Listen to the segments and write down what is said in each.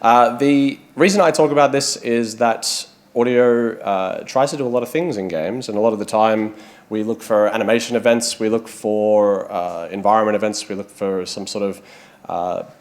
The reason I talk about this is that audio tries to do a lot of things in games, and a lot of the time we look for animation events, we look for environment events, we look for some sort of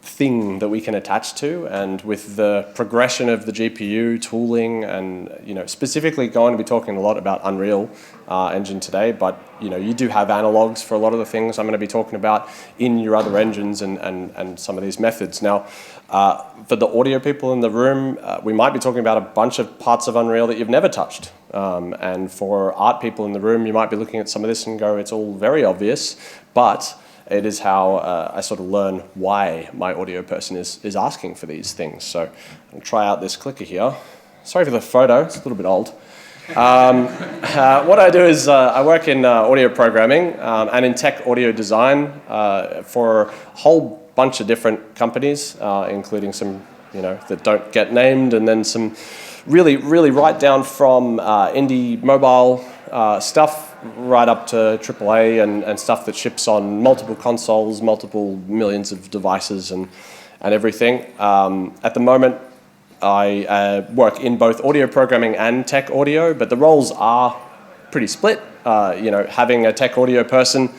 thing that we can attach to. And with the progression of the GPU tooling, and specifically going to be talking a lot about Unreal Engine today, but you do have analogs for a lot of the things I'm going to be talking about in your other engines and some of these methods. Now, for the audio people in the room, we might be talking about a bunch of parts of Unreal that you've never touched. And for art people in the room, you might be looking at some of this and go, it's all very obvious, but it is how I sort of learn why my audio person is asking for these things. So I'll try out this clicker here. Sorry for the photo, it's a little bit old. What I do is I work in audio programming and in tech audio design for a whole bunch of different companies, including some that don't get named, and then some really right down from indie mobile stuff right up to AAA and stuff that ships on multiple consoles, multiple millions of devices and everything. At the moment, I work in both audio programming and tech audio, but the roles are pretty split. Having a tech audio person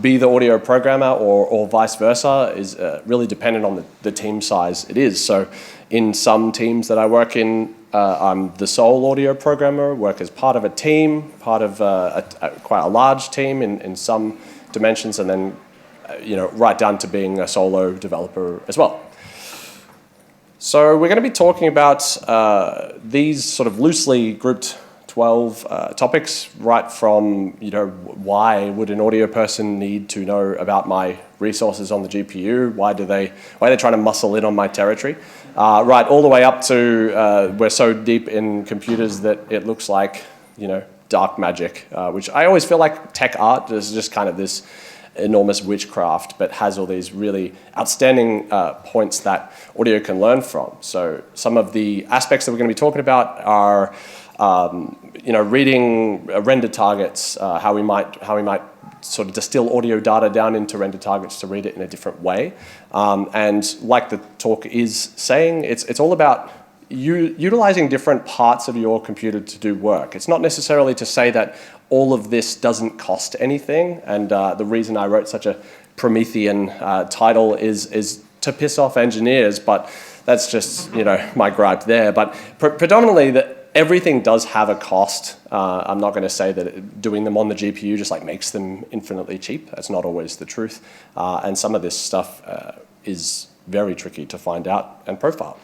be the audio programmer or vice versa is really dependent on the team size it is. So in some teams that I work in, I'm the sole audio programmer, work as part of a team, part of quite a large team in some dimensions, and then right down to being a solo developer as well. So we're going to be talking about these sort of loosely grouped 12 topics, right from why would an audio person need to know about my resources on the GPU? Why are they trying to muscle in on my territory? Right, all the way up to we're so deep in computers that it looks like dark magic, which I always feel like tech art is just kind of this enormous witchcraft, but has all these really outstanding points that audio can learn from. So some of the aspects that we're going to be talking about are reading render targets, how we might sort of distill audio data down into render targets to read it in a different way. And like the talk is saying, it's all about utilizing different parts of your computer to do work. It's not necessarily to say that all of this doesn't cost anything. And the reason I wrote such a Promethean title is to piss off engineers, but that's just my gripe there. But predominantly everything does have a cost. I'm not going to say that doing them on the GPU just makes them infinitely cheap. That's not always the truth. And some of this stuff is very tricky to find out and profile.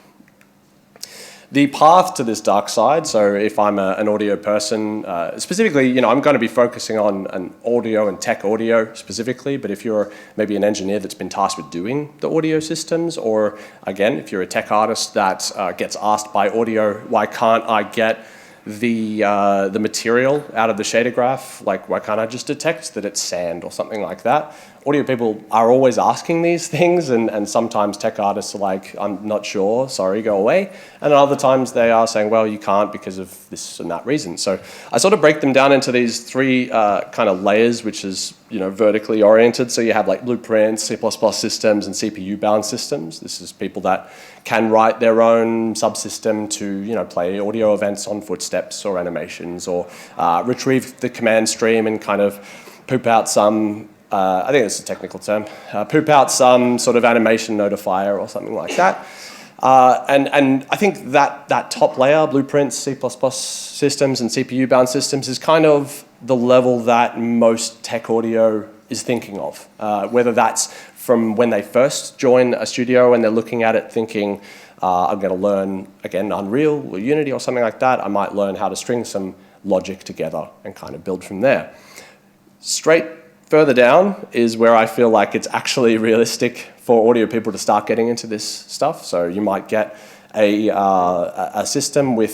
The path to this dark side, so if I'm an audio person, specifically, I'm going to be focusing on an audio and tech audio specifically, but if you're maybe an engineer that's been tasked with doing the audio systems, or again, if you're a tech artist that gets asked by audio, why can't I get the material out of the shader graph? Why can't I just detect that it's sand or something like that? Audio people are always asking these things, and sometimes tech artists are like, I'm not sure, sorry, go away. And other times they are saying, well, you can't because of this and that reason. So I sort of break them down into these three kind of layers, which is vertically oriented. So you have blueprints, C++ systems, and CPU-bound systems. This is people that can write their own subsystem to play audio events on footsteps or animations, or retrieve the command stream and kind of poop out some I think it's a technical term, poop out some sort of animation notifier or something like that. And I think that top layer, blueprints, C++ systems, and CPU-bound systems, is kind of the level that most tech audio is thinking of. Whether that's from when they first join a studio and they're looking at it thinking, I'm going to learn, again, Unreal or Unity or something like that. I might learn how to string some logic together and kind of build from there. Straight further down is where I feel like it's actually realistic for audio people to start getting into this stuff. So you might get a system with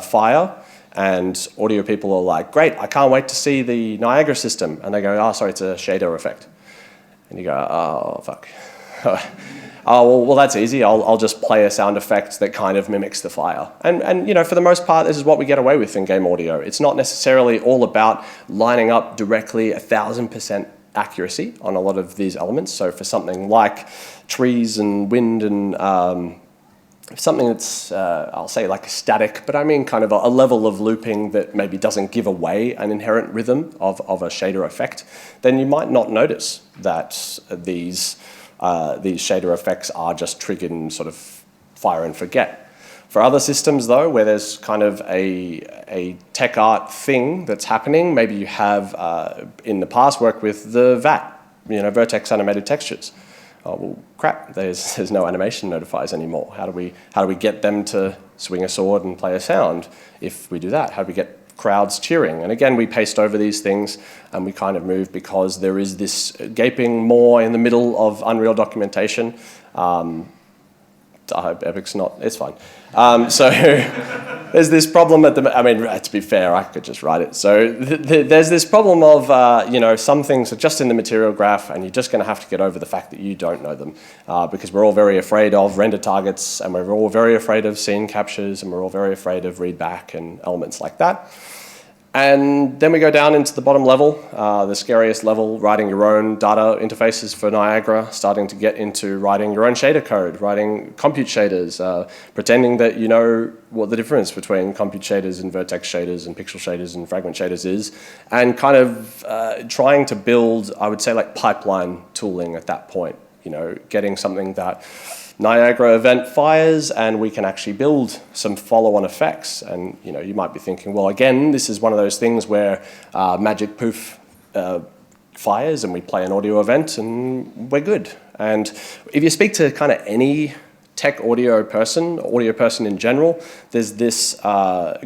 fire, and audio people are like, great, I can't wait to see the Niagara system. And they go, oh, sorry, it's a shader effect. And you go, oh, fuck. Oh, well, that's easy. I'll just play a sound effect that kind of mimics the fire. And for the most part, this is what we get away with in game audio. It's not necessarily all about lining up directly 1,000% accuracy on a lot of these elements. So for something like trees and wind and something that's, I'll say like static, but I mean kind of a level of looping that maybe doesn't give away an inherent rhythm of a shader effect, then you might not notice that these shader effects are just triggered and sort of fire and forget. For other systems though, where there's kind of a tech art thing that's happening, maybe you have in the past worked with the VAT, vertex animated textures. Oh, well, crap, there's no animation notifiers anymore. How do we get them to swing a sword and play a sound? If we do that, how do we get crowds cheering? And again, we paste over these things and we kind of move because there is this gaping maw in the middle of Unreal documentation. I hope Epic's not, it's fine. So there's this problem to be fair, I could just write it. So there's this problem of, some things are just in the material graph and you're just going to have to get over the fact that you don't know them because we're all very afraid of render targets and we're all very afraid of scene captures and we're all very afraid of readback and elements like that. And then we go down into the bottom level, the scariest level, writing your own data interfaces for Niagara, starting to get into writing your own shader code, writing compute shaders, pretending that you know what the difference between compute shaders and vertex shaders and pixel shaders and fragment shaders is, and kind of trying to build, I would say, like pipeline tooling at that point, getting something that Niagara event fires and we can actually build some follow-on effects. And you might be thinking, well, again, this is one of those things where magic poof fires and we play an audio event and we're good. And if you speak to kind of any tech audio person in general, there's this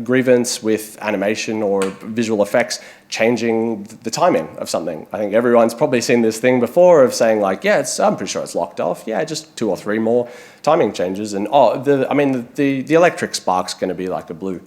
grievance with animation or visual effects changing the timing of something. I think everyone's probably seen this thing before of saying like, yeah, I'm pretty sure it's locked off. Yeah, just 2 or 3 more timing changes. And the electric spark's going to be like a blue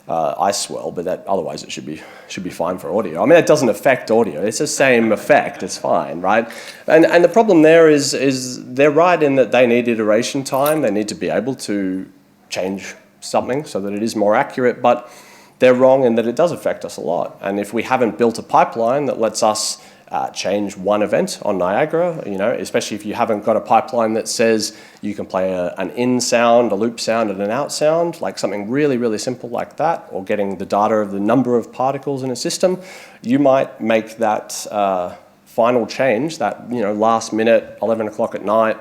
ice swirl, but otherwise it should be fine for audio. I mean, it doesn't affect audio. It's the same effect. It's fine, right? And the problem there is they're right in that they need iteration time. They need to be able to change something so that it is more accurate, but they're wrong in that it does affect us a lot. And if we haven't built a pipeline that lets us change one event on Niagara, especially if you haven't got a pipeline that says you can play an in sound, a loop sound, and an out sound, like something really, really simple like that, or getting the data of the number of particles in a system, you might make that final change, that last minute, 11 o'clock at night,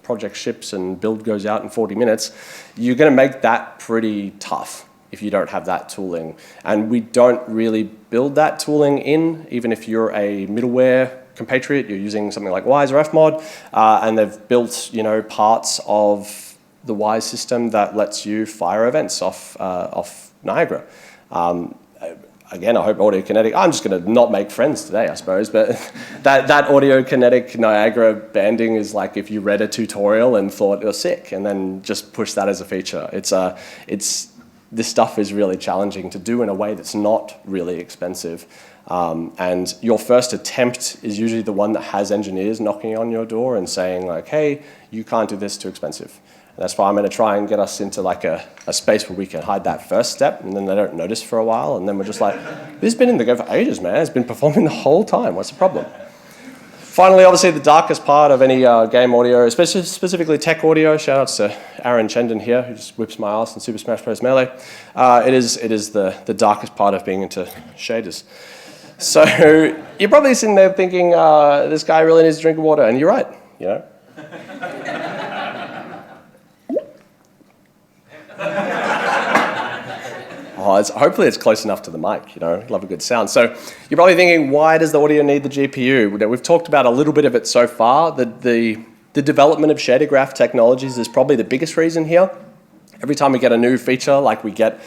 project ships and build goes out in 40 minutes, you're going to make that pretty tough if you don't have that tooling. And we don't really build that tooling in, even if you're a middleware compatriot, you're using something like Wise or Fmod, and they've built parts of the Wise system that lets you fire events off Niagara. Again, I hope audio kinetic, I'm just going to not make friends today, I suppose, but that audio kinetic Niagara banding is like if you read a tutorial and thought it was sick and then just push that as a feature. This stuff is really challenging to do in a way that's not really expensive. And your first attempt is usually the one that has engineers knocking on your door and saying like, hey, you can't do this, too expensive. And that's why I'm going to try and get us into like a space where we can hide that first step and then they don't notice for a while. And then we're just like, this has been in the go for ages, man. It's been performing the whole time. What's the problem? Finally, obviously, the darkest part of any game audio, especially specifically tech audio, shout outs to Aaron Chendon here, who just whips my ass in Super Smash Bros. Melee. It is the darkest part of being into shaders. So you're probably sitting there thinking, this guy really needs to drink water, and you're right, hopefully it's close enough to the mic, love a good sound. So you're probably thinking, why does the audio need the GPU? We've talked about a little bit of it so far. The development of shader graph technologies is probably the biggest reason here. Every time we get a new feature, like we get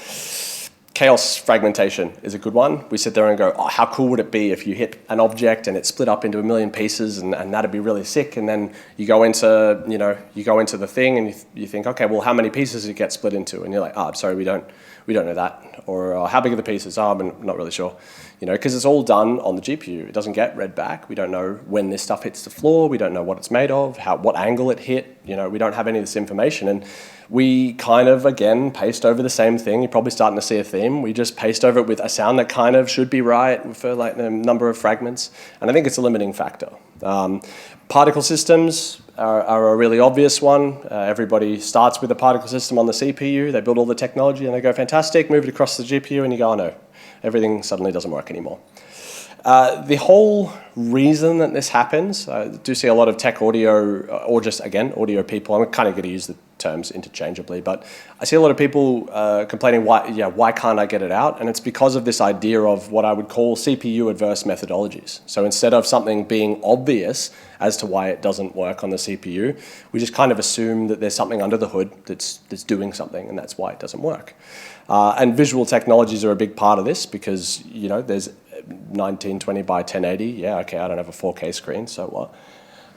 chaos fragmentation is a good one. We sit there and go, oh, how cool would it be if you hit an object and it split up into a million pieces and that'd be really sick. And then you go into the thing and you think, okay, well, how many pieces does it get split into? And you're like, oh, sorry, we don't We don't know that. Or how big are the pieces? Oh, I'm not really sure. You know, because it's all done on the GPU. It doesn't get read back. We don't know when this stuff hits the floor. We don't know what it's made of, what angle it hit. You know, we don't have any of this information. And we kind of, again, paste over the same thing. You're probably starting to see a theme. We just paste over it with a sound that kind of should be right for like a number of fragments. And I think it's a limiting factor. Particle systems are a really obvious one. Everybody starts with a particle system on the CPU. They build all the technology and they go, fantastic, move it across the GPU, and you go, oh no, everything suddenly doesn't work anymore. The whole reason that this happens, I do see a lot of tech audio, or just, again, audio people. I'm kind of going to use the terms interchangeably, but I see a lot of people complaining, why can't I get it out? And it's because of this idea of what I would call CPU adverse methodologies. So instead of something being obvious as to why it doesn't work on the CPU, we just kind of assume that there's something under the hood that's doing something, and that's why it doesn't work. And visual technologies are a big part of this because, you know, there's 1920 by 1080. Yeah, okay, I don't have a 4K screen, so what?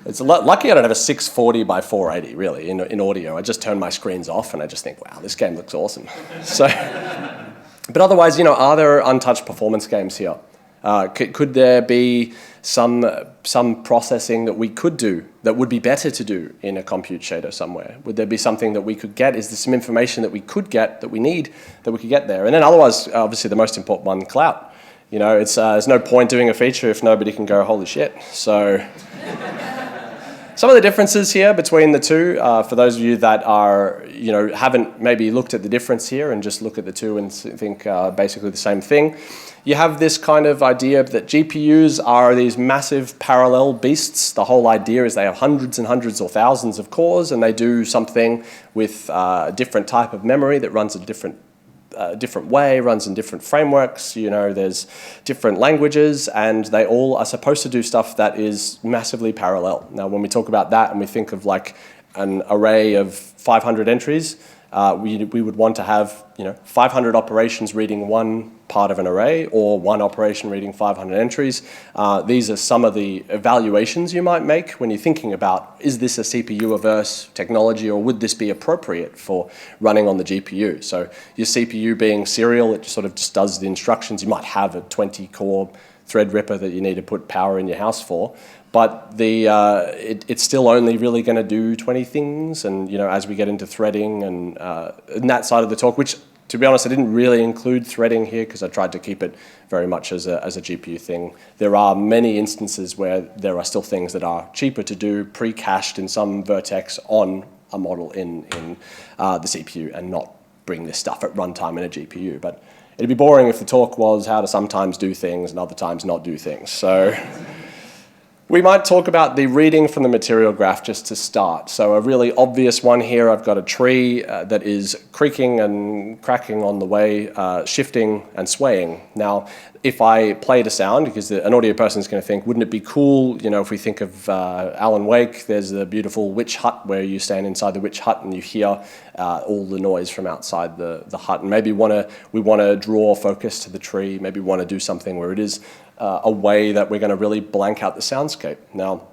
It's lucky I don't have a 640 by 480, really, in audio. I just turn my screens off and I just think, wow, this game looks awesome. So, but otherwise, you know, are there untouched performance games here? Could there be some processing that we could do that would be better to do in a compute shader somewhere? Would there be something that we could get? Is there some information that we could get, that we need, that we could get there? And then otherwise, obviously the most important one, clout. You know, it's there's no point doing a feature if nobody can go, holy shit. So some of the differences here between the two, for those of you that are, you know, haven't maybe looked at the difference here and just look at the two and think basically the same thing, you have this kind of idea that GPUs are these massive parallel beasts. The whole idea is they have hundreds and hundreds or thousands of cores, and they do something with a different type of memory that runs a different way, runs in different frameworks. You know, there's different languages, and they all are supposed to do stuff that is massively parallel. Now, when we talk about that and we think of like an array of 500 entries, we would want to have, you know, 500 operations reading one part of an array, or one operation reading 500 entries. These are some of the evaluations you might make when you're thinking about, is this a CPU-averse technology, or would this be appropriate for running on the GPU? So your CPU being serial, it sort of just does the instructions. You might have a 20-core Threadripper that you need to put power in your house for, but it's still only really going to do 20 things. And, you know, as we get into threading and that side of the talk, which, to be honest, I didn't really include threading here because I tried to keep it very much as a GPU thing. There are many instances where there are still things that are cheaper to do, pre-cached in some vertex on a model in the CPU, and not bring this stuff at runtime in a GPU. But it'd be boring if the talk was how to sometimes do things and other times not do things. So we might talk about the reading from the material graph just to start. So a really obvious one here, I've got a tree that is creaking and cracking on the way, shifting and swaying. Now, if I played a sound, because an audio person is going to think, wouldn't it be cool, you know, if we think of Alan Wake, there's the beautiful witch hut where you stand inside the witch hut and you hear all the noise from outside the hut. And maybe we want to draw focus to the tree, maybe we want to do something where it is a way that we're going to really blank out the soundscape. Now,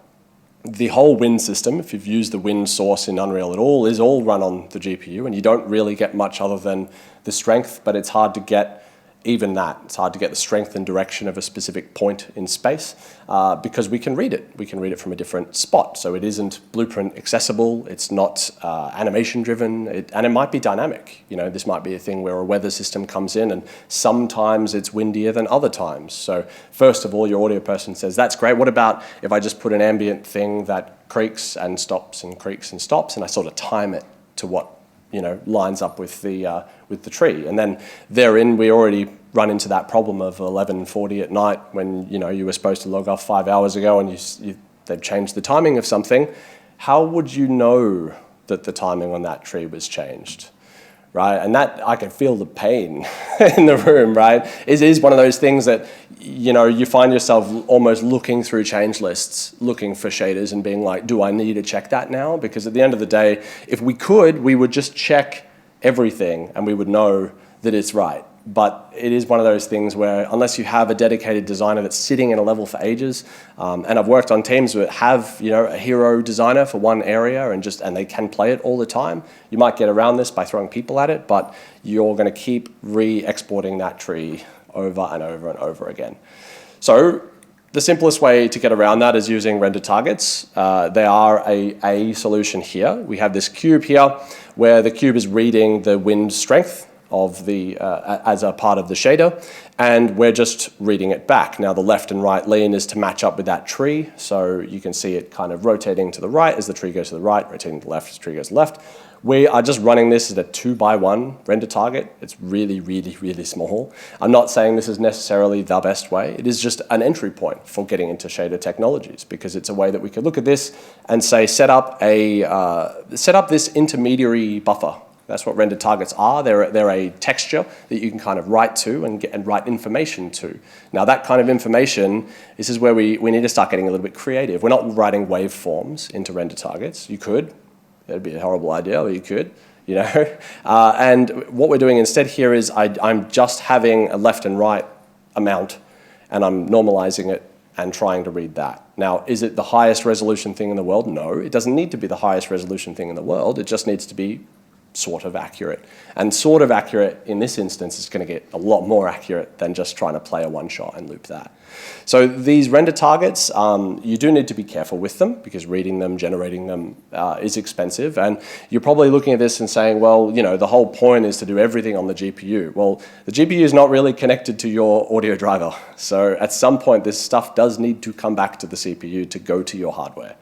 the whole wind system, if you've used the wind source in Unreal at all, is all run on the GPU, and you don't really get much other than the strength, but it's hard to get even that. It's hard to get the strength and direction of a specific point in space because we can read it. We can read it from a different spot. So it isn't blueprint accessible. It's not animation driven, and it might be dynamic. You know, this might be a thing where a weather system comes in, and sometimes it's windier than other times. So first of all, your audio person says, that's great. What about if I just put an ambient thing that creaks and stops and creaks and stops, and I sort of time it to what, you know, lines up with the tree? And then therein we already run into that problem of 11:40 at night when, you know, you were supposed to log off 5 hours ago and they've changed the timing of something. How would you know that the timing on that tree was changed? Right? And that, I can feel the pain in the room, right? It is one of those things that, you know, you find yourself almost looking through change lists, looking for shaders and being like, do I need to check that now? Because at the end of the day, if we could, we would just check everything and we would know that it's right. But it is one of those things where unless you have a dedicated designer that's sitting in a level for ages, and I've worked on teams that have a hero designer for one area and they can play it all the time, you might get around this by throwing people at it, but you're going to keep re-exporting that tree over and over and over again. So the simplest way to get around that is using render targets. They are a solution here. We have this cube here where the cube is reading the wind strength of as a part of the shader, and we're just reading it back. Now the left and right lean is to match up with that tree, so you can see it kind of rotating to the right as the tree goes to the right, rotating to the left as the tree goes to the left. We are just running this as a 2x1 render target. It's really, really, really small. I'm not saying this is necessarily the best way. It is just an entry point for getting into shader technologies, because it's a way that we could look at this and say, set up this intermediary buffer. That's what render targets are. They're a texture that you can kind of write to and write information to. Now that kind of information, this is where we need to start getting a little bit creative. We're not writing waveforms into render targets. You could. That'd be a horrible idea, but you could. And what we're doing instead here is I'm just having a left and right amount, and I'm normalizing it and trying to read that. Now, is it the highest resolution thing in the world? No, it doesn't need to be the highest resolution thing in the world. It just needs to be sort of accurate. And sort of accurate in this instance is going to get a lot more accurate than just trying to play a one shot and loop that. So these render targets, you do need to be careful with them, because reading them, generating them is expensive. And you're probably looking at this and saying, well, the whole point is to do everything on the GPU. Well, the GPU is not really connected to your audio driver. So at some point, this stuff does need to come back to the CPU to go to your hardware.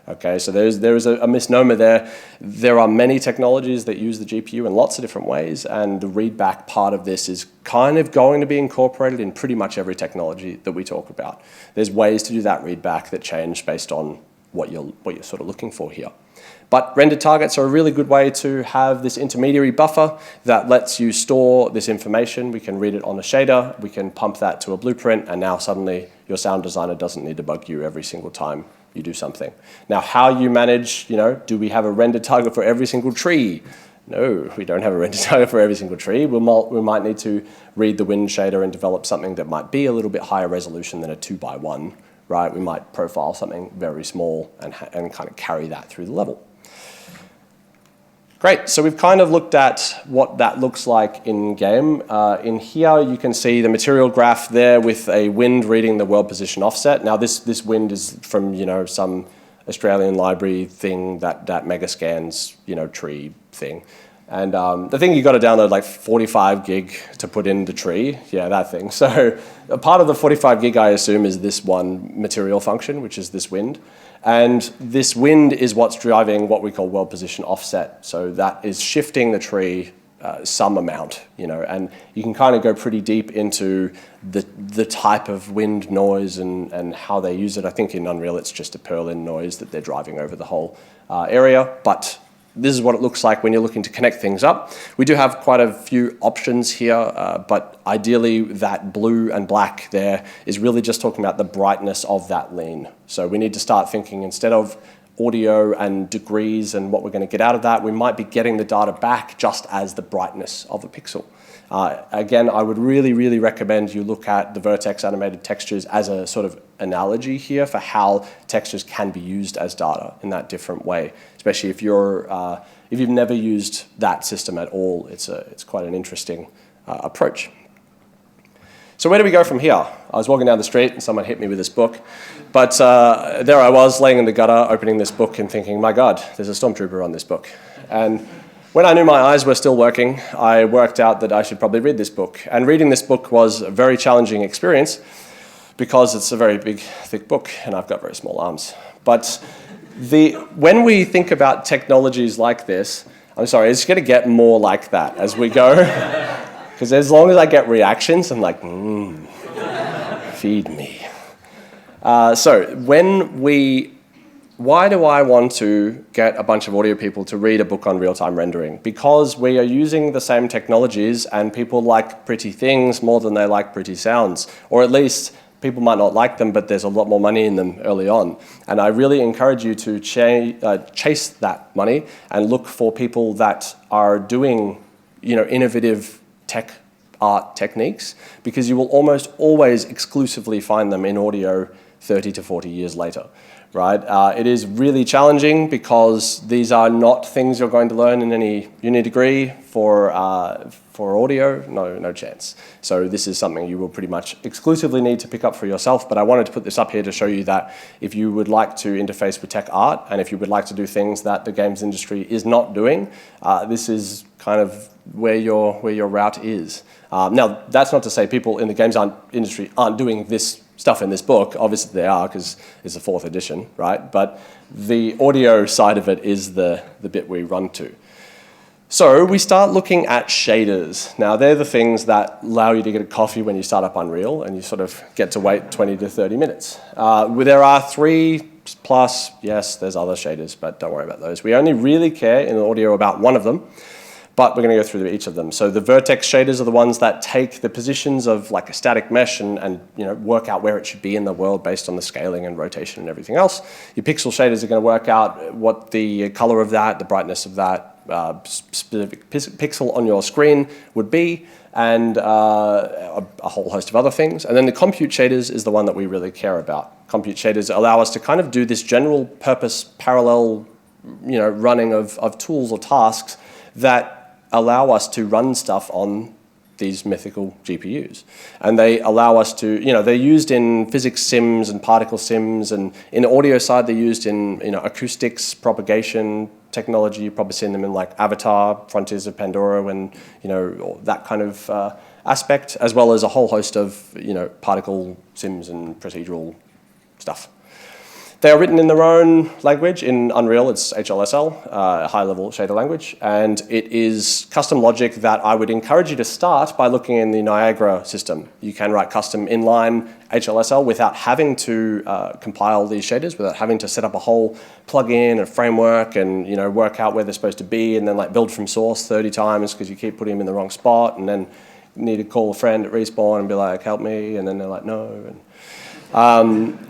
Okay, so there is a misnomer there. There are many technologies that use the GPU in lots of different ways, and the readback part of this is kind of going to be incorporated in pretty much every technology that we talk about. There's ways to do that readback that change based on what you're sort of looking for here. But render targets are a really good way to have this intermediary buffer that lets you store this information. We can read it on a shader, we can pump that to a blueprint, and now suddenly your sound designer doesn't need to bug you every single time you do something. Now, how you manage, do we have a render target for every single tree? No, we don't have a render target for every single tree. We might need to read the wind shader and develop something that might be a little bit higher resolution than a 2x1, right? We might profile something very small and kind of carry that through the level. Great, so we've kind of looked at what that looks like in game. In here, you can see the material graph there with a wind reading the world position offset. Now this wind is from, some Australian library thing that mega scans, tree thing. And the thing you got to download like 45 gig to put in the tree. Yeah, that thing. So a part of the 45 gig, I assume, is this one material function, which is this wind. And this wind is what's driving what we call world position offset. So that is shifting the tree some amount, and you can kind of go pretty deep into the type of wind noise and how they use it. I think in Unreal it's just a purlin noise that they're driving over the whole area, but this is what it looks like when you're looking to connect things up. We do have quite a few options here, but ideally that blue and black there is really just talking about the brightness of that lean. So we need to start thinking, instead of audio and degrees and what we're going to get out of that, we might be getting the data back just as the brightness of a pixel. Again, I would really, really recommend you look at the vertex animated textures as a sort of analogy here for how textures can be used as data in that different way, especially if you've never used that system at all. It's quite an interesting approach. So where do we go from here? I was walking down the street and someone hit me with this book, but there I was laying in the gutter opening this book and thinking, my God, there's a stormtrooper on this book. And when I knew my eyes were still working, I worked out that I should probably read this book. And reading this book was a very challenging experience because it's a very big, thick book and I've got very small arms. But when we think about technologies like this, I'm sorry, it's going to get more like that as we go. Because as long as I get reactions, I'm like, feed me. Why do I want to get a bunch of audio people to read a book on real-time rendering? Because we are using the same technologies and people like pretty things more than they like pretty sounds. Or at least people might not like them, but there's a lot more money in them early on. And I really encourage you to chase that money and look for people that are doing innovative tech art techniques, because you will almost always exclusively find them in audio 30 to 40 years later. Right? It is really challenging because these are not things you're going to learn in any uni degree for audio, no chance. So this is something you will pretty much exclusively need to pick up for yourself, but I wanted to put this up here to show you that if you would like to interface with tech art, and if you would like to do things that the games industry is not doing, this is kind of where your route is. Now, that's not to say people in the games industry aren't doing this stuff in this book. Obviously they are, because it's the 4th edition, right? But the audio side of it is the bit we run to. So we start looking at shaders. Now, they're the things that allow you to get a coffee when you start up Unreal, and you sort of get to wait 20 to 30 minutes. There are 3 plus, yes, there's other shaders, but don't worry about those. We only really care in audio about one of them, but we're going to go through each of them. So the vertex shaders are the ones that take the positions of like a static mesh and work out where it should be in the world based on the scaling and rotation and everything else. Your pixel shaders are going to work out what the color of that, the brightness of that specific pixel on your screen would be, and a whole host of other things. And then the compute shaders is the one that we really care about. Compute shaders allow us to kind of do this general purpose parallel running of tools or tasks that allow us to run stuff on these mythical GPUs. And they allow us to, they're used in physics sims and particle sims, and in the audio side they're used in acoustics, propagation technology. You've probably seen them in like Avatar, Frontiers of Pandora, and that kind of aspect, as well as a whole host of particle sims and procedural stuff. They are written in their own language. In Unreal, it's HLSL, a high-level shader language, and it is custom logic that I would encourage you to start by looking in the Niagara system. You can write custom inline HLSL without having to compile these shaders, without having to set up a whole plugin, a framework, and work out where they're supposed to be, and then like build from source 30 times because you keep putting them in the wrong spot, and then you need to call a friend at Respawn and be like, help me, and then they're like, no. And,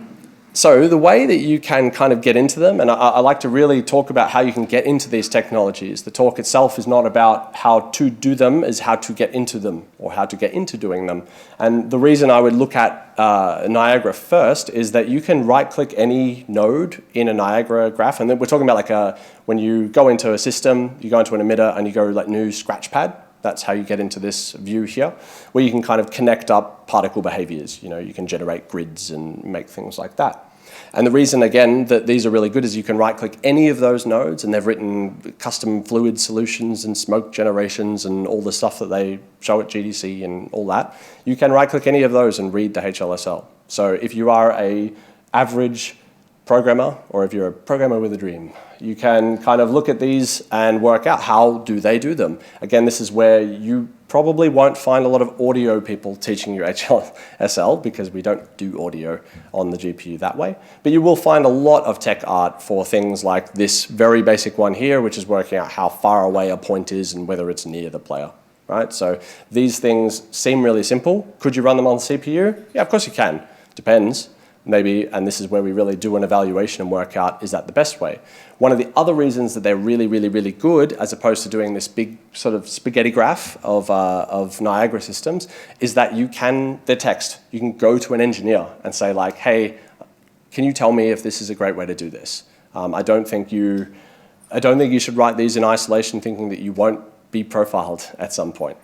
so the way that you can kind of get into them, and I like to really talk about how you can get into these technologies. The talk itself is not about how to do them, is how to get into them, or how to get into doing them. And the reason I would look at Niagara first is that you can right-click any node in a Niagara graph, and then we're talking about like when you go into a system, you go into an emitter, and you go like new scratch pad. That's how you get into this view here, where you can kind of connect up particle behaviors. You can generate grids and make things like that. And the reason, again, that these are really good is you can right-click any of those nodes, and they've written custom fluid solutions and smoke generations and all the stuff that they show at GDC and all that. You can right-click any of those and read the HLSL. So if you are an average programmer, or if you're a programmer with a dream, you can kind of look at these and work out how do they do them. Again, this is where you probably won't find a lot of audio people teaching you HLSL, because we don't do audio on the GPU that way. But you will find a lot of tech art for things like this very basic one here, which is working out how far away a point is and whether it's near the player. Right? So these things seem really simple. Could you run them on the CPU? Yeah, of course you can. Depends. Maybe, and this is where we really do an evaluation and work out, is that the best way? One of the other reasons that they're really, really, really good, as opposed to doing this big sort of spaghetti graph of Niagara systems, is that they're text. You can go to an engineer and say like, hey, can you tell me if this is a great way to do this? I don't think you should write these in isolation thinking that you won't be profiled at some point.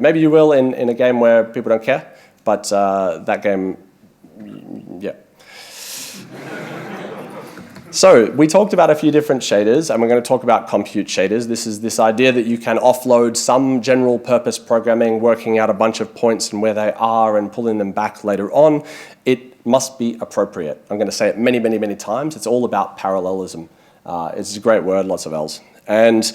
Maybe you will in a game where people don't care, but that game, yeah. So we talked about a few different shaders, and we're going to talk about compute shaders. This is this idea that you can offload some general purpose programming, working out a bunch of points and where they are and pulling them back later on. It must be appropriate. I'm going to say it many, many, many times. It's all about parallelism. It's a great word, lots of L's. And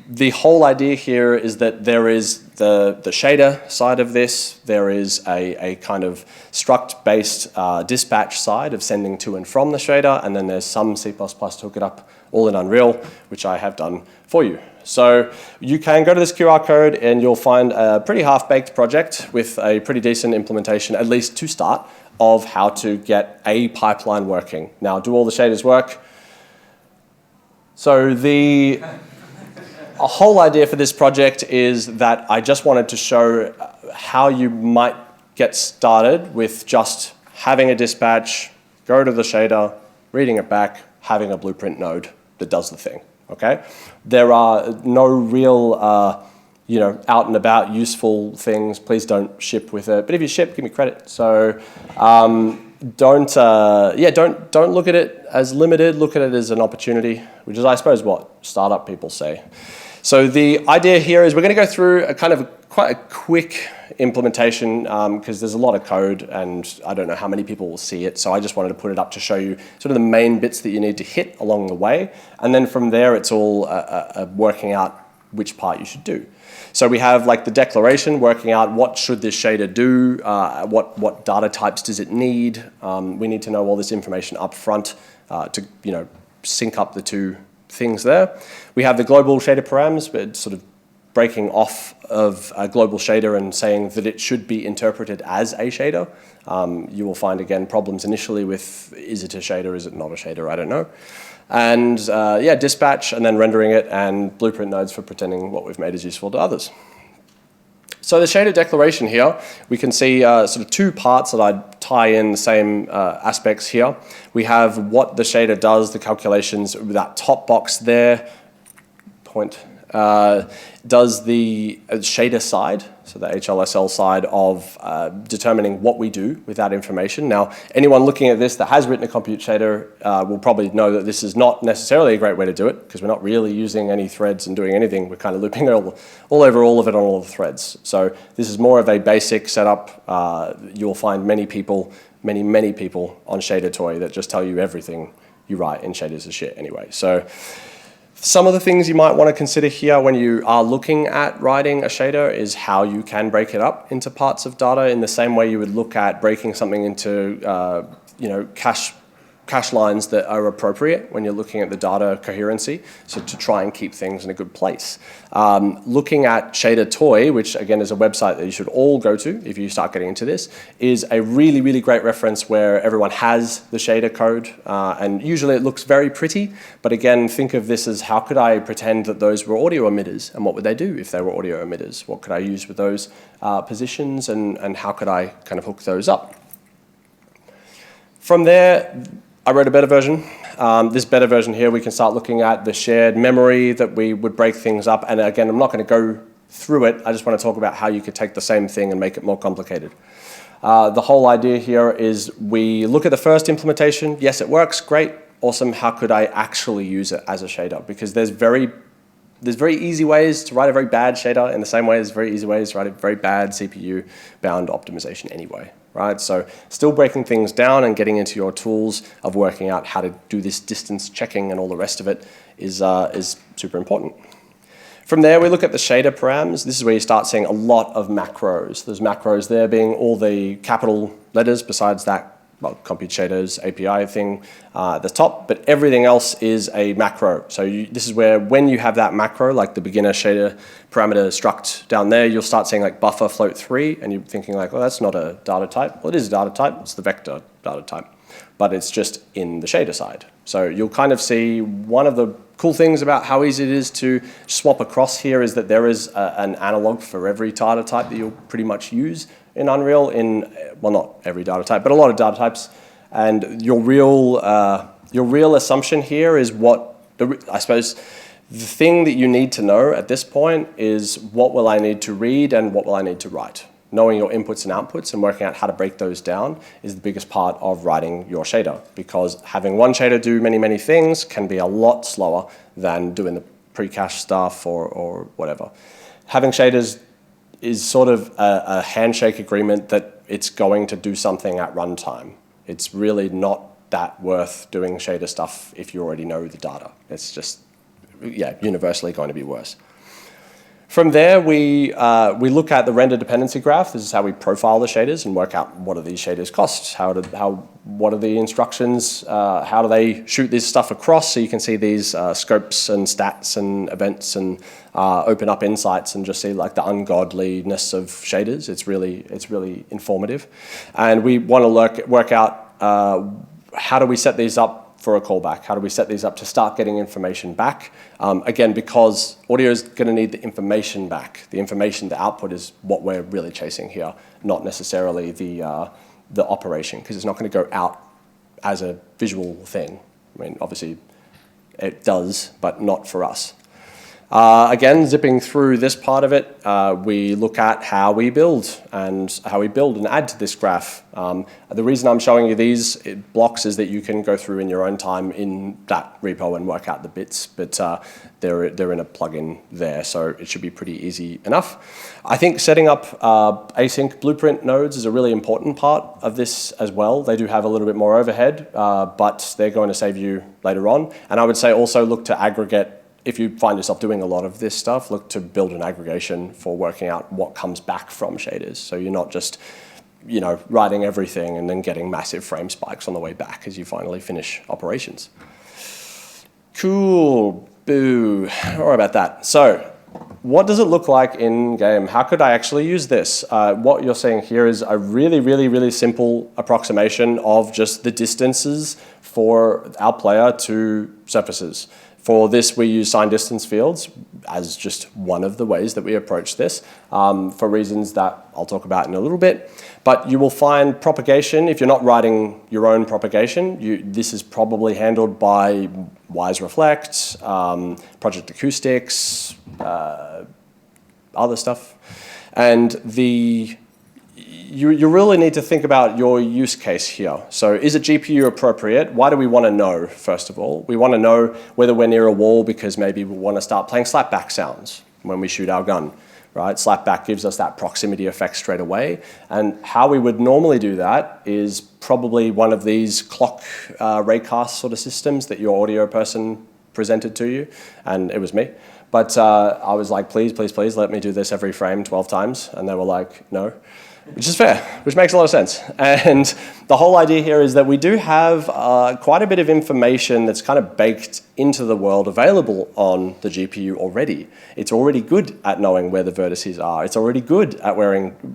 the whole idea here is that there is the shader side of this, there is a kind of struct-based dispatch side of sending to and from the shader, and then there's some C++ to hook it up all in Unreal, which I have done for you. So you can go to this QR code and you'll find a pretty half-baked project with a pretty decent implementation, at least to start, of how to get a pipeline working. Now, do all the shaders work? So a whole idea for this project is that I just wanted to show how you might get started with just having a dispatch, go to the shader, reading it back, having a blueprint node that does the thing, okay? There are no real, out and about useful things. Please don't ship with it. But if you ship, give me credit. So don't look at it as limited. Look at it as an opportunity, which is, I suppose, what startup people say. So the idea here is we're going to go through a kind of quite a quick implementation because there's a lot of code and I don't know how many people will see it. So I just wanted to put it up to show you sort of the main bits that you need to hit along the way. And then from there, it's all working out which part you should do. So we have like the declaration, working out what should this shader do, what data types does it need. We need to know all this information up front to sync up the two things there. We have the global shader params, but sort of breaking off of a global shader and saying that it should be interpreted as a shader. You will find, again, problems initially with, is it a shader, is it not a shader, I don't know. And dispatch, and then rendering it, and blueprint nodes for pretending what we've made is useful to others. So the shader declaration here, we can see sort of two parts that I'd tie in the same aspects here. We have what the shader does, the calculations, that top box there, does the shader side, so the HLSL side of determining what we do with that information. Now, anyone looking at this that has written a compute shader will probably know that this is not necessarily a great way to do it because we're not really using any threads and doing anything. We're kind of looping all over all of it on all the threads. So this is more of a basic setup. You'll find many people on Shader Toy that just tell you everything you write in shaders is shit anyway. So some of the things you might want to consider here when you are looking at writing a shader is how you can break it up into parts of data in the same way you would look at breaking something into cache lines that are appropriate when you're looking at the data coherency, so to try and keep things in a good place. Looking at Shader Toy, which again is a website that you should all go to if you start getting into this, is a really, really great reference where everyone has the shader code, and usually it looks very pretty, but again, think of this as how could I pretend that those were audio emitters, and what would they do if they were audio emitters? What could I use with those positions, and how could I kind of hook those up? From there, I wrote a beta version. This beta version here, we can start looking at the shared memory that we would break things up. And again, I'm not going to go through it. I just want to talk about how you could take the same thing and make it more complicated. The whole idea here is we look at the first implementation. Yes, it works. Great. Awesome. How could I actually use it as a shader? Because there's very easy ways to write a very bad shader in the same way as very easy ways to write a very bad CPU-bound optimization anyway. Right? So still breaking things down and getting into your tools of working out how to do this distance checking and all the rest of it is super important. From there, we look at the shader params. This is where you start seeing a lot of macros. There's macros there being all the capital letters besides that, well, compute shaders API thing at the top, but everything else is a macro. So this is where when you have that macro, like the beginner shader parameter struct down there, you'll start seeing like buffer float 3, and you're thinking like, well, that's not a data type. Well, it is a data type. It's the vector data type, but it's just in the shader side. So you'll kind of see one of the cool things about how easy it is to swap across here is that there is an analog for every data type that you'll pretty much use in Unreal well, not every data type, but a lot of data types. And your real assumption here is I suppose the thing that you need to know at this point is what will I need to read and what will I need to write. Knowing your inputs and outputs and working out how to break those down is the biggest part of writing your shader, because having one shader do many, many things can be a lot slower than doing the pre-cache stuff or whatever. Having shaders is sort of a handshake agreement that it's going to do something at runtime. It's really not that worth doing shader stuff if you already know the data. It's just, universally going to be worse. From there, we look at the render dependency graph. This is how we profile the shaders and work out what do these shaders cost, what are the instructions, how do they shoot this stuff across, so you can see these scopes and stats and events and open up insights and just see like the ungodliness of shaders. It's really informative. And we want to work out how do we set these up for a callback? How do we set these up to start getting information back? Again, because audio is going to need the information back. The information, the output is what we're really chasing here, not necessarily the operation, because it's not going to go out as a visual thing. I mean, obviously it does, but not for us. Again, zipping through this part of it, we look at how we build and add to this graph. The reason I'm showing you these blocks is that you can go through in your own time in that repo and work out the bits, but they're in a plugin there, so it should be pretty easy enough. I think setting up async blueprint nodes is a really important part of this as well. They do have a little bit more overhead, but they're going to save you later on. And I would say also look to aggregate. If you find yourself doing a lot of this stuff, look to build an aggregation for working out what comes back from shaders. So you're not just, writing everything and then getting massive frame spikes on the way back as you finally finish operations. Cool, boo, don't worry about that. So what does it look like in game? How could I actually use this? What you're seeing here is a really, really, really simple approximation of just the distances for our player to surfaces. For this, we use sign distance fields as just one of the ways that we approach this for reasons that I'll talk about in a little bit. But you will find propagation. If you're not writing your own propagation, this is probably handled by Wise Reflect, Project Acoustics, other stuff. And you really need to think about your use case here. So is it GPU appropriate? Why do we want to know, first of all? We want to know whether we're near a wall because maybe we want to start playing slapback sounds when we shoot our gun, right? Slapback gives us that proximity effect straight away. And how we would normally do that is probably one of these clock raycast sort of systems that your audio person presented to you, and it was me. But I was like, please, please, please let me do this every frame 12 times. And they were like, no. Which is fair, which makes a lot of sense. And the whole idea here is that we do have quite a bit of information that's kind of baked into the world available on the GPU already. It's already good at knowing where the vertices are. It's already good at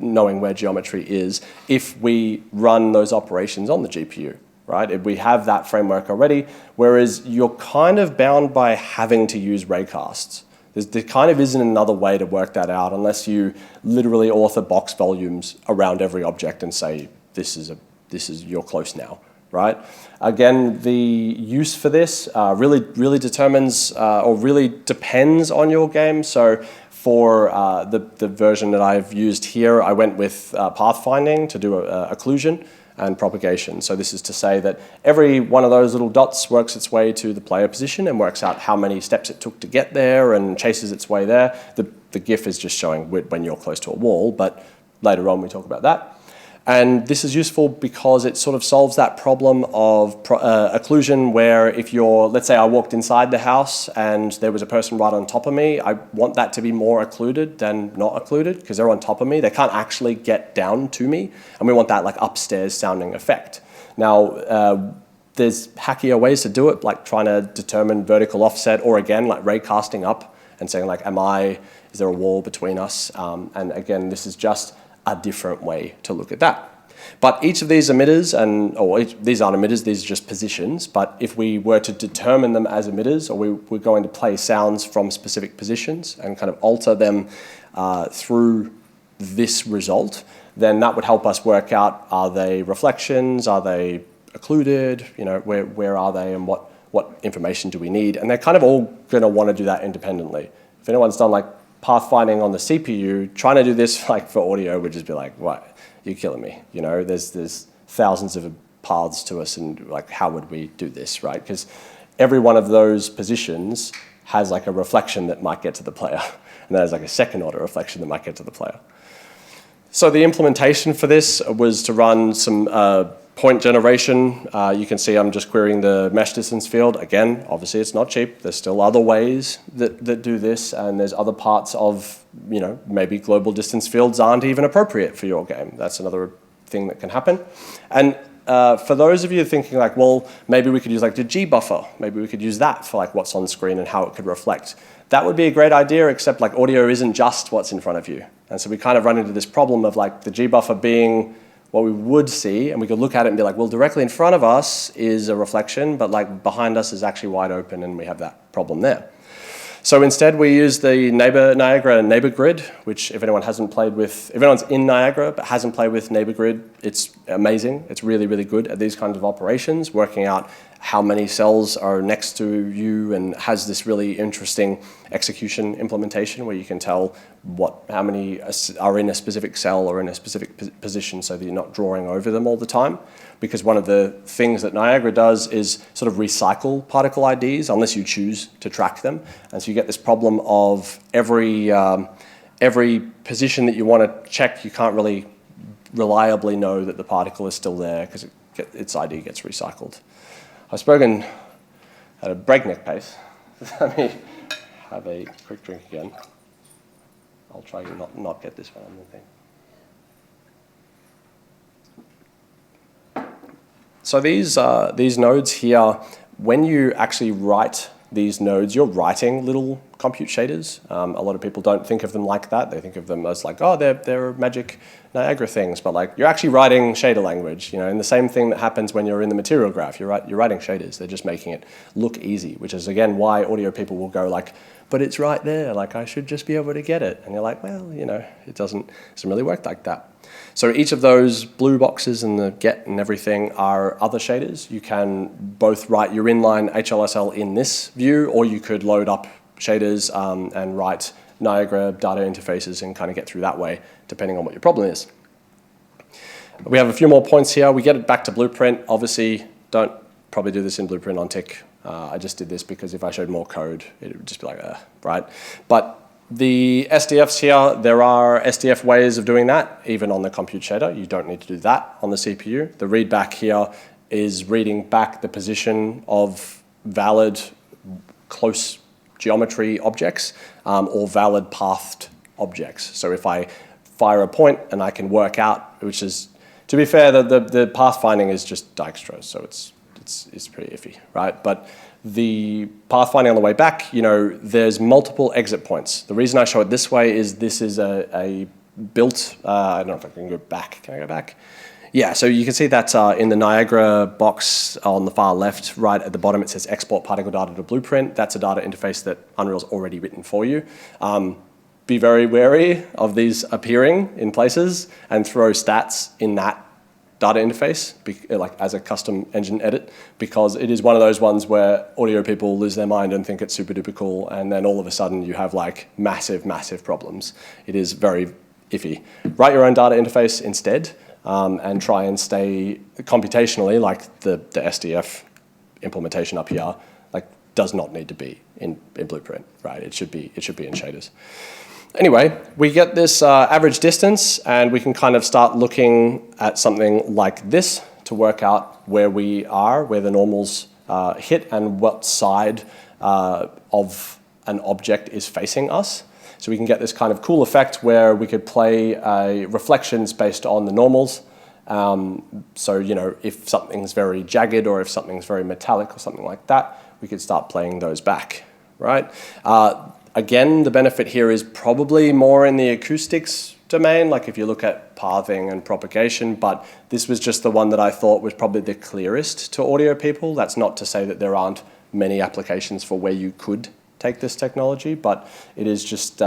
knowing where geometry is if we run those operations on the GPU, right? If we have that framework already, whereas you're kind of bound by having to use raycasts. There kind of isn't another way to work that out unless you literally author box volumes around every object and say, you're close now, right? Again, the use for this really determines or really depends on your game. So for the version that I've used here, I went with pathfinding to do occlusion and propagation. So this is to say that every one of those little dots works its way to the player position and works out how many steps it took to get there and chases its way there. The GIF is just showing when you're close to a wall, but later on we talk about that. And this is useful because it sort of solves that problem of occlusion where if let's say I walked inside the house and there was a person right on top of me, I want that to be more occluded than not occluded because they're on top of me. They can't actually get down to me. And we want that like upstairs sounding effect. Now, there's hackier ways to do it, like trying to determine vertical offset or again, like raycasting up and saying like, is there a wall between us? And again, this is just a different way to look at that. But each of these emitters, these aren't emitters, these are just positions, but if we were to determine them as emitters, or we're going to play sounds from specific positions and kind of alter them through this result, then that would help us work out, are they reflections, are they occluded, where are they and what information do we need? And they're kind of all gonna wanna do that independently. If anyone's done like pathfinding on the CPU, trying to do this like for audio would just be like, what? You're killing me. There's thousands of paths to us and like, how would we do this, right? Because every one of those positions has like a reflection that might get to the player. And there's like a second order reflection that might get to the player. So the implementation for this was to run some point generation. You can see I'm just querying the mesh distance field. Again, obviously it's not cheap. There's still other ways that do this, and there's other parts of, maybe global distance fields aren't even appropriate for your game. That's another thing that can happen. And for those of you thinking like, well, maybe we could use like the G buffer. Maybe we could use that for like what's on screen and how it could reflect. That would be a great idea, except like audio isn't just what's in front of you. And so we kind of run into this problem of like the G buffer being what we would see, and we could look at it and be like, well, directly in front of us is a reflection, but like behind us is actually wide open, and we have that problem there. So instead, we use the Niagara neighbor grid, which if anyone's in Niagara but hasn't played with neighbor grid, it's amazing. It's really, really good at these kinds of operations, working out how many cells are next to you, and has this really interesting execution implementation where you can tell how many are in a specific cell or in a specific position, so that you're not drawing over them all the time. Because one of the things that Niagara does is sort of recycle particle IDs unless you choose to track them. And so you get this problem of every position that you want to check, you can't really reliably know that the particle is still there because its ID gets recycled. I've spoken at a breakneck pace. Let me have a quick drink again. I'll try to not get this one on the thing. So these nodes here, when you actually write these nodes, you're writing little compute shaders. A lot of people don't think of them like that. They think of them as like, oh, they're magic Niagara things, but like you're actually writing shader language, and the same thing that happens when you're in the material graph. You're writing shaders. They're just making it look easy, which is again why audio people will go like, but it's right there. Like I should just be able to get it. And you're like, well, it doesn't really work like that. So each of those blue boxes and the get and everything are other shaders. You can both write your inline HLSL in this view, or you could load up shaders and write Niagara data interfaces and kind of get through that way, depending on what your problem is. We have a few more points here. We get it back to Blueprint. Obviously, don't probably do this in Blueprint on tick. I just did this because if I showed more code, it would just be like, right? But the SDFs here, there are SDF ways of doing that, even on the compute shader. You don't need to do that on the CPU. The read back here is reading back the position of valid close geometry objects or valid pathed objects. So if I fire a point and I can work out, which is, to be fair, the path finding is just Dijkstra, so it's pretty iffy, right? But the pathfinding on the way back, there's multiple exit points. The reason I show it this way is this is a built, I don't know if I can go back. Can I go back? Yeah, so you can see that in the Niagara box on the far left, right at the bottom, it says export particle data to Blueprint. That's a data interface that Unreal's already written for you. Be very wary of these appearing in places and throw stats in that data interface, like as a custom engine edit, because it is one of those ones where audio people lose their mind and think it's super duper cool, and then all of a sudden you have like massive, massive problems. It is very iffy. Write your own data interface instead, and try and stay computationally, like the SDF implementation up here, like does not need to be in Blueprint, right? It should be in shaders. Anyway, we get this average distance, and we can kind of start looking at something like this to work out where we are, where the normals hit, and what side of an object is facing us. So we can get this kind of cool effect where we could play reflections based on the normals. So, if something's very jagged or if something's very metallic or something like that, we could start playing those back, right? Again, the benefit here is probably more in the acoustics domain, like if you look at pathing and propagation, but this was just the one that I thought was probably the clearest to audio people. That's not to say that there aren't many applications for where you could take this technology, but it is just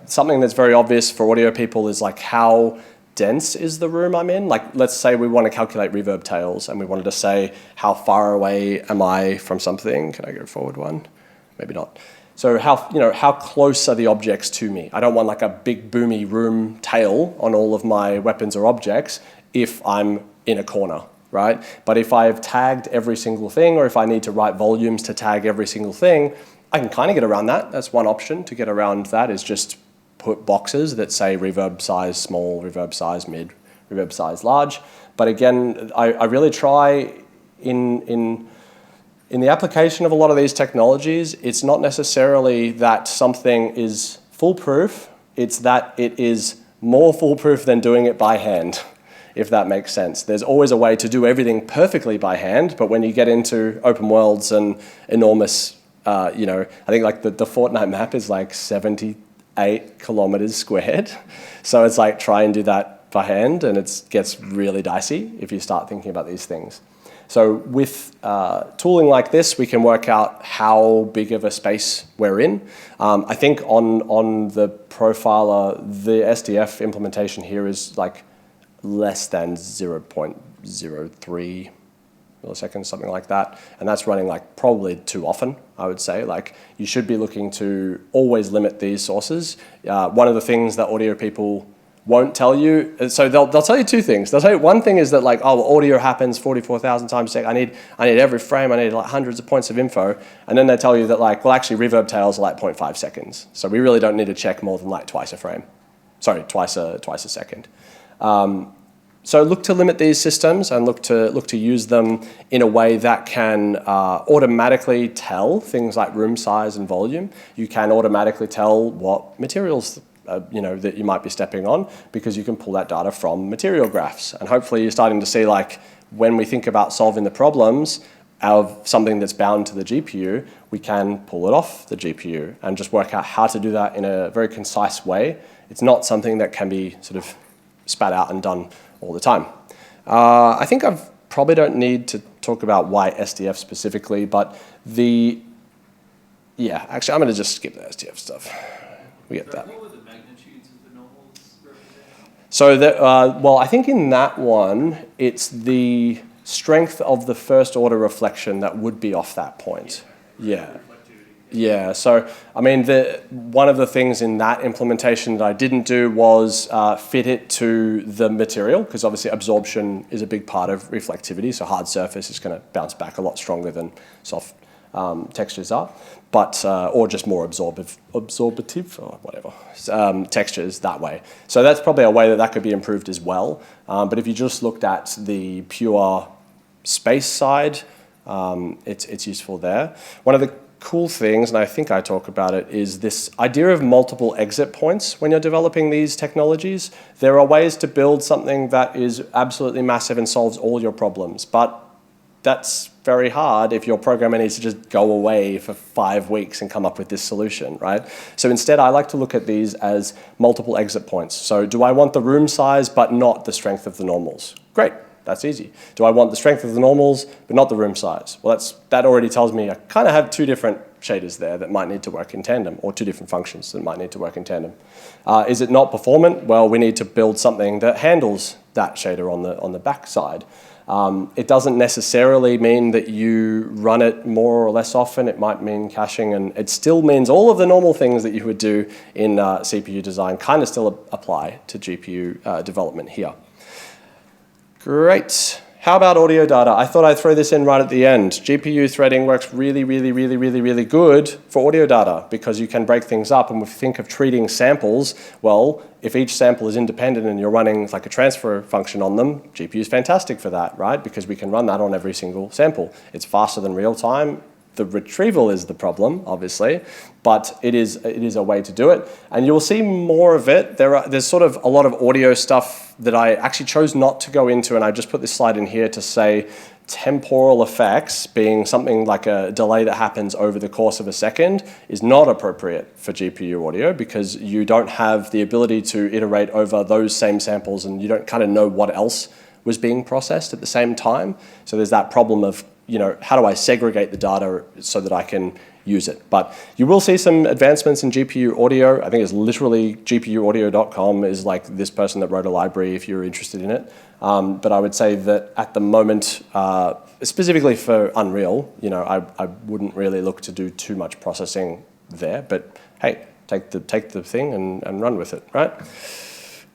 something that's very obvious for audio people is like how dense is the room I'm in. Like let's say we want to calculate reverb tails and we wanted to say how far away am I from something. Can I go forward one? Maybe not. So how close are the objects to me? I don't want like a big boomy room tail on all of my weapons or objects if I'm in a corner, right? But if I've tagged every single thing, or if I need to write volumes to tag every single thing, I can kind of get around that. That's one option to get around that, is just put boxes that say reverb size small, reverb size mid, reverb size large. But again, I really try in the application of a lot of these technologies, it's not necessarily that something is foolproof, it's that it is more foolproof than doing it by hand, if that makes sense. There's always a way to do everything perfectly by hand, but when you get into open worlds and enormous, I think like the Fortnite map is like 78 kilometers squared. So it's like try and do that by hand, and it gets really dicey if you start thinking about these things. So with tooling like this, we can work out how big of a space we're in. I think on the profiler, the SDF implementation here is like less than 0.03 milliseconds, something like that. And that's running like probably too often, I would say. Like you should be looking to always limit these sources. One of the things that audio people won't tell you, so they'll tell you two things. They'll tell you one thing is that like, oh, audio happens 44,000 times a second. I need every frame. I need like hundreds of points of info. And then they tell you that like, well, actually reverb tails are like 0.5 seconds. So we really don't need to check more than like twice a frame. Sorry, twice a second. So look to limit these systems and look to use them in a way that can automatically tell things like room size and volume. You can automatically tell what materials that you might be stepping on, because you can pull that data from material graphs. And hopefully you're starting to see, like, when we think about solving the problems of something that's bound to the GPU, we can pull it off the GPU and just work out how to do that in a very concise way. It's not something that can be sort of spat out and done all the time. I think I probably don't need to talk about why SDF specifically, but actually I'm going to just skip the SDF stuff. We get that. So well, I think in that one, it's the strength of the first order reflection that would be off that point. Yeah. Yeah, so I mean, one of the things in that implementation that I didn't do was fit it to the material, because obviously absorption is a big part of reflectivity, so hard surface is going to bounce back a lot stronger than soft textures are, but or just more absorbative or whatever textures that way. So that's probably a way that could be improved as well. But if you just looked at the pure space side, it's useful there. One of the cool things, and I think I talk about it, is this idea of multiple exit points when you're developing these technologies. There are ways to build something that is absolutely massive and solves all your problems, but that's very hard if your programmer needs to just go away for 5 weeks and come up with this solution, right? So instead, I like to look at these as multiple exit points. So do I want the room size but not the strength of the normals? Great. That's easy. Do I want the strength of the normals, but not the room size? Well, that already tells me I kind of have two different shaders there that might need to work in tandem, or two different functions that might need to work in tandem. Is it not performant? Well, we need to build something that handles that shader on the back side. It doesn't necessarily mean that you run it more or less often. It might mean caching, and it still means all of the normal things that you would do in CPU design kind of still apply to GPU development here. Great. How about audio data? I thought I'd throw this in right at the end. GPU threading works really, really, really, really, really good for audio data, because you can break things up. And if you think of treating samples, well, if each sample is independent and you're running like a transfer function on them, GPU is fantastic for that, right? Because we can run that on every single sample. It's faster than real time. The retrieval is the problem, obviously, but it is a way to do it. And you'll see more of it. There's sort of a lot of audio stuff that I actually chose not to go into, and I just put this slide in here to say temporal effects, being something like a delay that happens over the course of a second, is not appropriate for GPU audio, because you don't have the ability to iterate over those same samples, and you don't kind of know what else was being processed at the same time. So there's that problem of, how do I segregate the data so that I can use it? But you will see some advancements in GPU audio. I think it's literally gpuaudio.com is like this person that wrote a library if you're interested in it. But I would say that at the moment, specifically for Unreal, I wouldn't really look to do too much processing there. But hey, take the thing and run with it, right?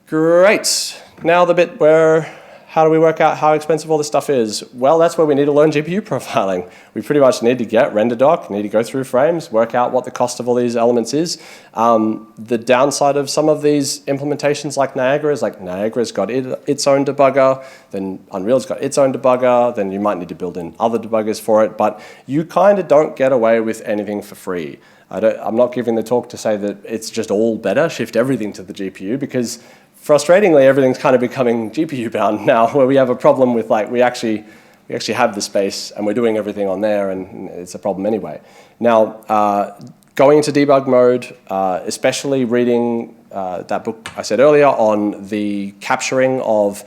Great. Now the bit where, how do we work out how expensive all this stuff is? Well, that's where we need to learn GPU profiling. We pretty much need to get render doc, need to go through frames, work out what the cost of all these elements is. The downside of some of these implementations like Niagara is like Niagara's got its own debugger, then Unreal's got its own debugger, then you might need to build in other debuggers for it, but you kind of don't get away with anything for free. I'm not giving the talk to say that it's just all better, shift everything to the GPU, because frustratingly, everything's kind of becoming GPU bound now, where we have a problem with we actually have the space and we're doing everything on there, and it's a problem anyway. Now, going into debug mode, especially reading that book I said earlier on the capturing of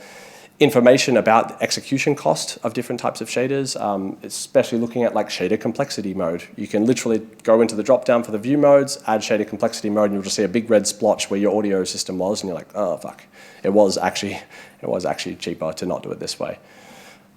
information about the execution cost of different types of shaders, especially looking at like shader complexity mode. You can literally go into the drop down for the view modes, add shader complexity mode, and you'll just see a big red splotch where your audio system was, and you're like, oh fuck, it was actually cheaper to not do it this way.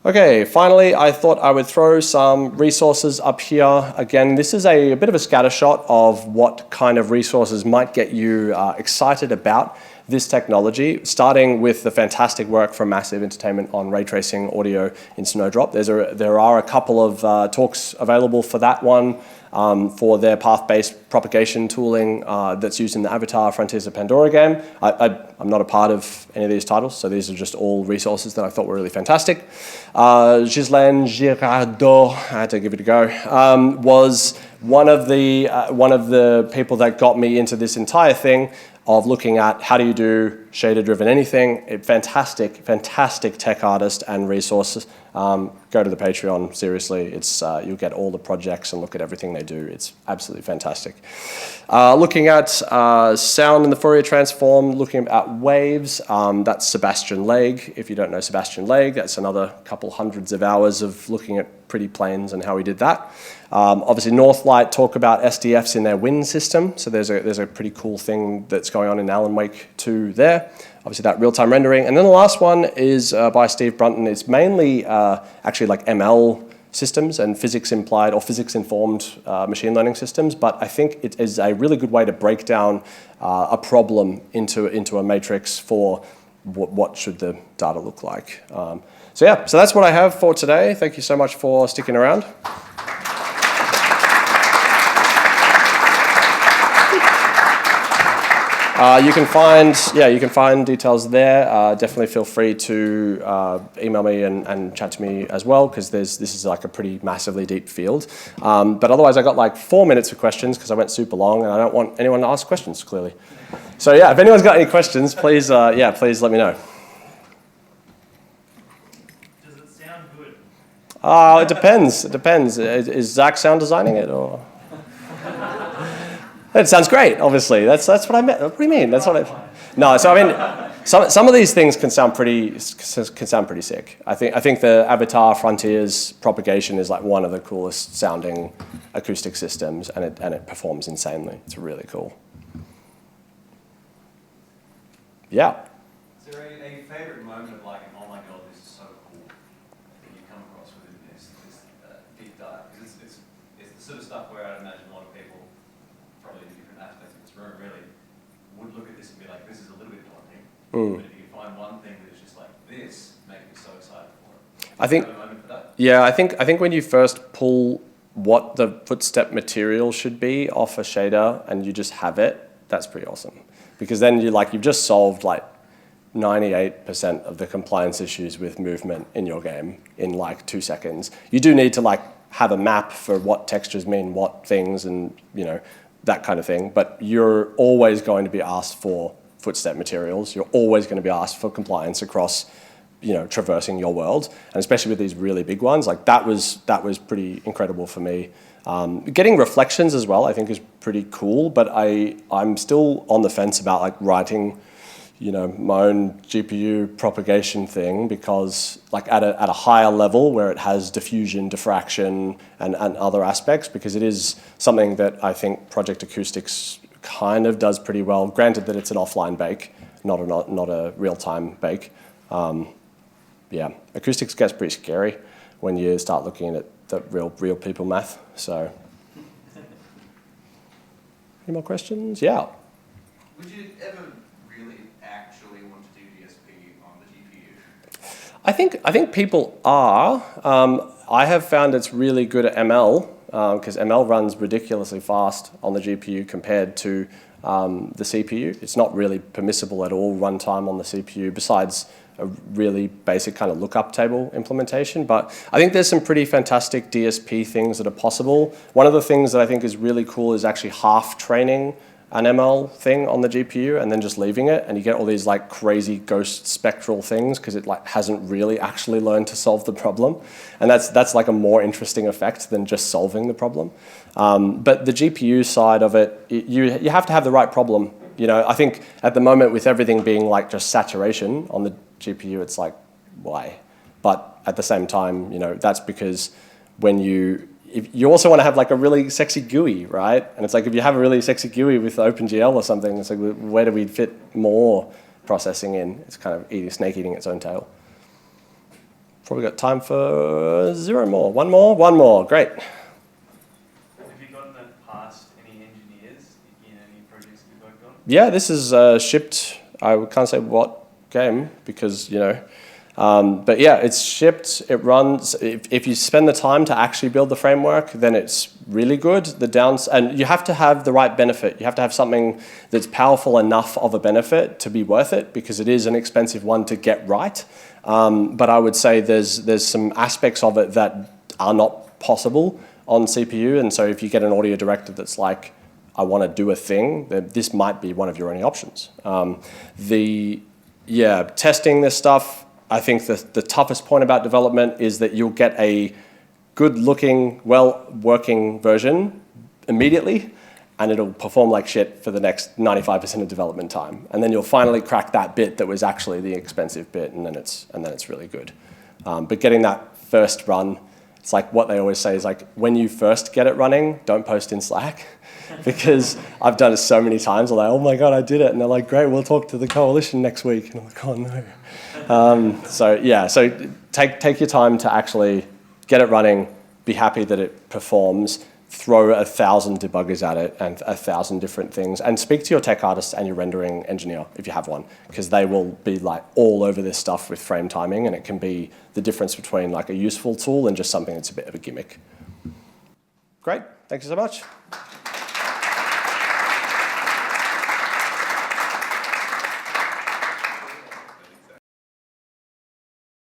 Okay, finally, I thought I would throw some resources up here. Again, this is a bit of a scatter shot of what kind of resources might get you excited about this technology, starting with the fantastic work from Massive Entertainment on ray tracing audio in Snowdrop. There are a couple of talks available for that one, for their path-based propagation tooling that's used in the Avatar Frontiers of Pandora game. I'm not a part of any of these titles, so these are just all resources that I thought were really fantastic. Ghislaine Girardot, I had to give it a go, was one of the people that got me into this entire thing of looking at how do you do shader-driven anything. Fantastic tech artist and resources. Go to the Patreon, seriously. You'll get all the projects and look at everything they do. It's absolutely fantastic. Looking at sound in the Fourier transform, looking at waves, that's Sebastian Legge. If you don't know Sebastian Legge, that's another couple hundreds of hours of looking at pretty planes and how he did that. Obviously, Northlight talk about SDFs in their wind system, so there's a pretty cool thing that's going on in Alan Wake 2 there. Obviously, that real-time rendering. And then the last one is by Steve Brunton. It's mainly actually like ML systems and physics-implied or physics-informed machine learning systems, but I think it is a really good way to break down a problem into a matrix for what should the data look like. So that's what I have for today. Thank you so much for sticking around. You can find details there. Definitely feel free to email me and chat to me as well, because this is like a pretty massively deep field. But otherwise, I got like 4 minutes for questions because I went super long, and I don't want anyone to ask questions, clearly. So if anyone's got any questions, please please let me know. Does it sound good? It depends. It depends. Is Zach sound designing it or? It sounds great, obviously. That's what I meant. What do you mean? That's what I. No, so I mean, some of these things can sound pretty sick. I think the Avatar Frontiers propagation is like one of the coolest sounding acoustic systems, and it performs insanely. It's really cool. Yeah. Is there a favourite moment of like, oh my god, this is so cool that you come across within this deep dive? Because it's the sort of stuff where I'd imagine a lot of people, probably in different aspects of this room, really would look at this and be like, this is a little bit daunting. But if you can find one thing that is just like this, make me so excited for it. I think. Do you have a moment for that? Yeah, I think when you first pull what the footstep material should be off a shader and you just have it, that's pretty awesome. Because then you've just solved like 98% of the compliance issues with movement in your game in like 2 seconds. You do need to like have a map for what textures mean what things and that kind of thing, but you're always going to be asked for footstep materials. You're always going to be asked for compliance across traversing your world, and especially with these really big ones, like that was pretty incredible for me. Getting reflections as well, I think, is pretty cool, but I'm still on the fence about like writing, my own GPU propagation thing, because like at a higher level where it has diffusion, diffraction, and other aspects, because it is something that I think Project Acoustics kind of does pretty well. Granted that it's an offline bake, not a real-time bake. Acoustics gets pretty scary when you start looking at the real people math. So, any more questions? Yeah. Would you ever really actually want to do DSP on the GPU? I think people are. I have found it's really good at ML, because ML runs ridiculously fast on the GPU compared to the CPU. It's not really permissible at all runtime on the CPU, besides a really basic kind of lookup table implementation. But I think there's some pretty fantastic DSP things that are possible. One of the things that I think is really cool is actually half training an ML thing on the GPU and then just leaving it, and you get all these like crazy ghost spectral things because it like hasn't really actually learned to solve the problem, and that's like a more interesting effect than just solving the problem. But the GPU side of it, you have to have the right problem You know, I think at the moment with everything being like just saturation on the GPU, it's like, why? But at the same time, you know, that's because when if you also want to have like a really sexy GUI, right? And it's like if you have a really sexy GUI with OpenGL or something, it's like where do we fit more processing in? It's kind of snake eating its own tail. Probably got time for 0 more. One more, great. Have you gotten that past any engineers in any projects you've worked on? Yeah, this is shipped. I can't say what game because, you know, but yeah, it's shipped, it runs. If you spend the time to actually build the framework, then it's really good. And you have to have the right benefit. You have to have something that's powerful enough of a benefit to be worth it, because it is an expensive one to get right. But I would say there's some aspects of it that are not possible on CPU. And so if you get an audio director that's like, I want to do a thing, then this might be one of your only options. Testing this stuff, I think the toughest point about development is that you'll get a good-looking, well-working version immediately, and it'll perform like shit for the next 95% of development time. And then you'll finally crack that bit that was actually the expensive bit, and then it's really good. But getting that first run, it's like what they always say is like, when you first get it running, don't post in Slack. Because I've done it so many times, I'm like, oh my God, I did it. And they're like, great, we'll talk to the coalition next week. And I'm like, oh no. So take your time to actually get it running, be happy that it performs, throw 1,000 debuggers at it and 1,000 different things, and speak to your tech artist and your rendering engineer if you have one, because they will be like all over this stuff with frame timing, and it can be the difference between like a useful tool and just something that's a bit of a gimmick. Great, thank you so much.